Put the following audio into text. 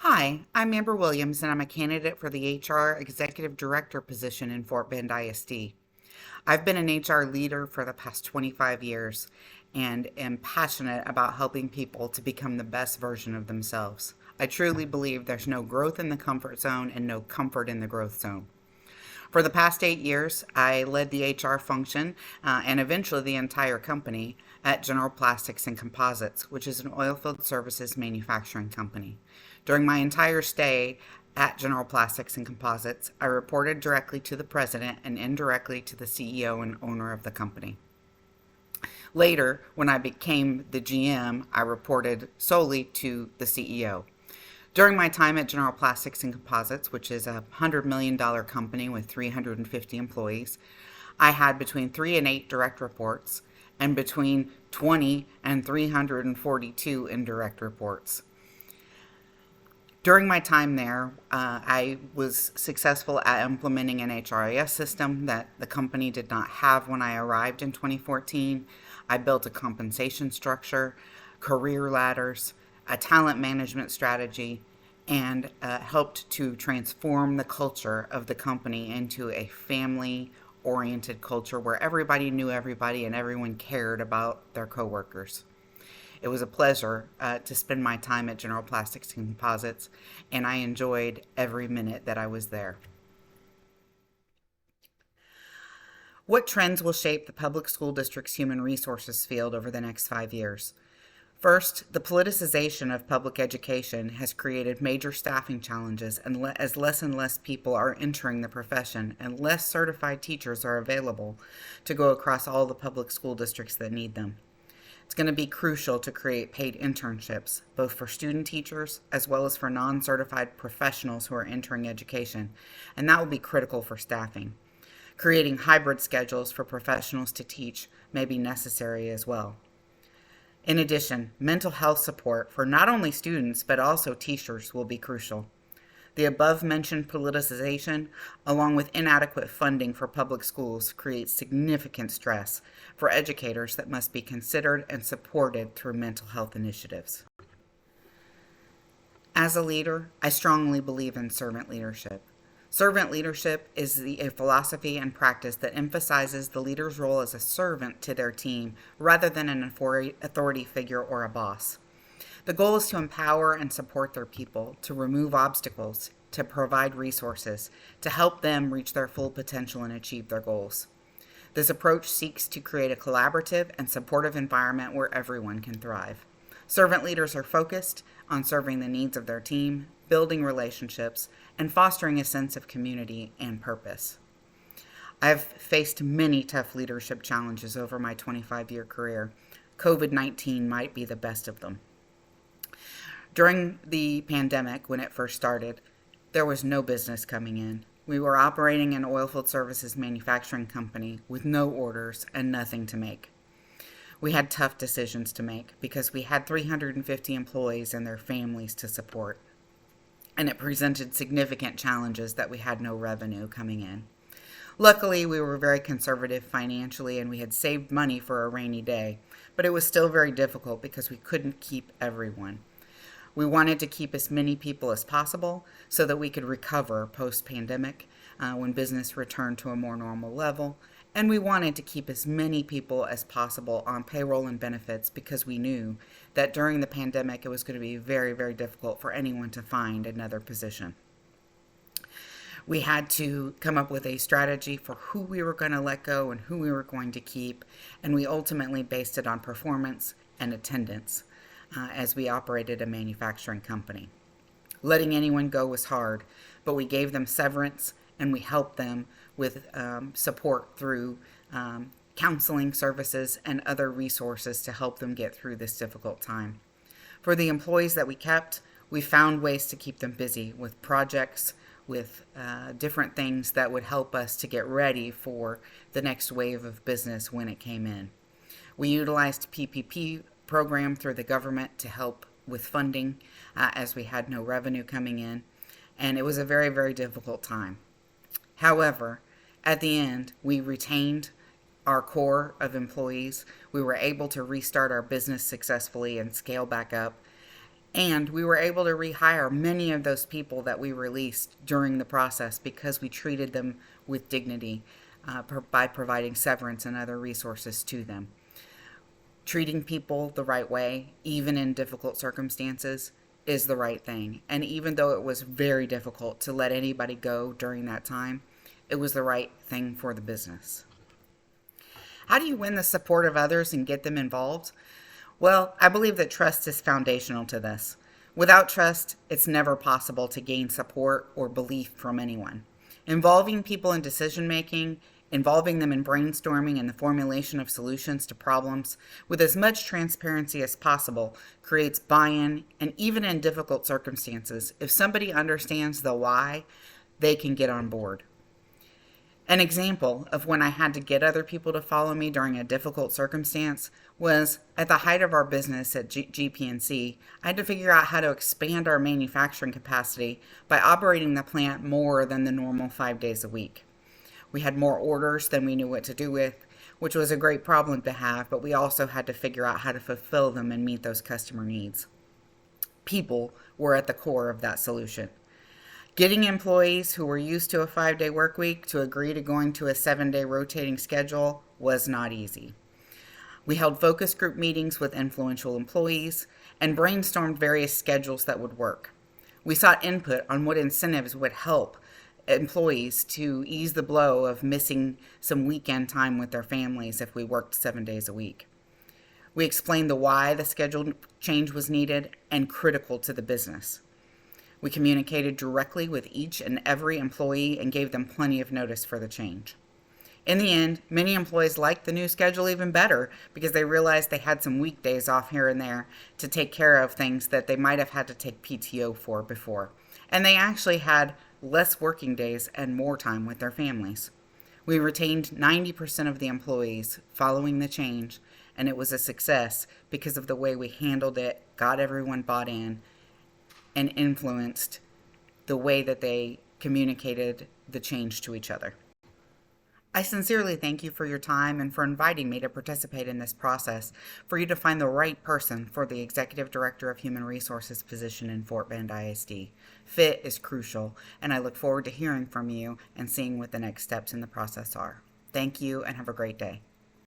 Hi, I'm Amber Williams, and I'm a candidate for the HR Executive Director position in Fort Bend ISD. I've been an HR leader for the past 25 years and am passionate about helping people to become the best version of themselves. I truly believe there's no growth in the comfort zone and no comfort in the growth zone. For the past 8 years, I led the HR function and eventually the entire company at General Plastics and Composites, which is an oilfield services manufacturing company. During my entire stay at General Plastics and Composites, I reported directly to the president and indirectly to the CEO and owner of the company. Later, when I became the GM, I reported solely to the CEO. During my time at General Plastics and Composites, which is a $100 million company with 350 employees, I had between 3 and 8 direct reports and between 20 and 342 indirect reports. During my time there, I was successful at implementing an HRIS system that the company did not have when I arrived in 2014. I built a compensation structure, career ladders, a talent management strategy, and helped to transform the culture of the company into a family oriented culture where everybody knew everybody and everyone cared about their coworkers. It was a pleasure to spend my time at General Plastics and Composites, and I enjoyed every minute that I was there. What trends will shape the public school district's human resources field over the next 5 years? First, the politicization of public education has created major staffing challenges as less and less people are entering the profession and less certified teachers are available to go across all the public school districts that need them. It's going to be crucial to create paid internships, both for student teachers as well as for non-certified professionals who are entering education, and that will be critical for staffing. Creating hybrid schedules for professionals to teach may be necessary as well. In addition, mental health support for not only students but also teachers will be crucial. The above-mentioned politicization, along with inadequate funding for public schools, creates significant stress for educators that must be considered and supported through mental health initiatives. As a leader, I strongly believe in servant leadership. Servant leadership is a philosophy and practice that emphasizes the leader's role as a servant to their team rather than an authority figure or a boss. The goal is to empower and support their people, to remove obstacles, to provide resources, to help them reach their full potential and achieve their goals. This approach seeks to create a collaborative and supportive environment where everyone can thrive. Servant leaders are focused on serving the needs of their team, building relationships, and fostering a sense of community and purpose. I've faced many tough leadership challenges over my 25-year career. COVID-19 might be the best of them. During the pandemic, when it first started, there was no business coming in. We were operating an oilfield services manufacturing company with no orders and nothing to make. We had tough decisions to make because we had 350 employees and their families to support, and it presented significant challenges that we had no revenue coming in. Luckily, we were very conservative financially and we had saved money for a rainy day, but it was still very difficult because we couldn't keep everyone. We wanted to keep as many people as possible so that we could recover post-pandemic when business returned to a more normal level. And we wanted to keep as many people as possible on payroll and benefits because we knew that during the pandemic it was going to be very, very difficult for anyone to find another position. We had to come up with a strategy for who we were going to let go and who we were going to keep, and we ultimately based it on performance and attendance as we operated a manufacturing company. Letting anyone go was hard, but we gave them severance and we helped them with support through counseling services and other resources to help them get through this difficult time. For the employees that we kept, we found ways to keep them busy with projects, with different things that would help us to get ready for the next wave of business when it came in. We utilized PPP program through the government to help with funding as we had no revenue coming in, and it was a very, very difficult time. However, at the end, we retained our core of employees. We were able to restart our business successfully and scale back up. And we were able to rehire many of those people that we released during the process because we treated them with dignity by providing severance and other resources to them. Treating people the right way, even in difficult circumstances, is the right thing. And even though it was very difficult to let anybody go during that time, it was the right thing for the business. How do you win the support of others and get them involved? Well, I believe that trust is foundational to this. Without trust, it's never possible to gain support or belief from anyone. Involving people in decision making, involving them in brainstorming and the formulation of solutions to problems with as much transparency as possible creates buy-in, and even in difficult circumstances, if somebody understands the why, they can get on board. An example of when I had to get other people to follow me during a difficult circumstance was at the height of our business at GPNC. I had to figure out how to expand our manufacturing capacity by operating the plant more than the normal 5 days a week. We had more orders than we knew what to do with, which was a great problem to have, but we also had to figure out how to fulfill them and meet those customer needs. People were at the core of that solution. Getting employees who were used to a 5-day work week to agree to going to a 7-day rotating schedule was not easy. We held focus group meetings with influential employees and brainstormed various schedules that would work. We sought input on what incentives would help employees to ease the blow of missing some weekend time with their families if we worked 7 days a week. We explained the why the schedule change was needed and critical to the business. We communicated directly with each and every employee and gave them plenty of notice for the change. In the end, many employees liked the new schedule even better because they realized they had some weekdays off here and there to take care of things that they might have had to take PTO for before. And they actually had less working days and more time with their families. We retained 90% of the employees following the change, and it was a success because of the way we handled it, got everyone bought in, and influenced the way that they communicated the change to each other. I sincerely thank you for your time and for inviting me to participate in this process for you to find the right person for the Executive Director of Human Resources position in Fort Bend ISD. Fit is crucial, and I look forward to hearing from you and seeing what the next steps in the process are. Thank you and have a great day.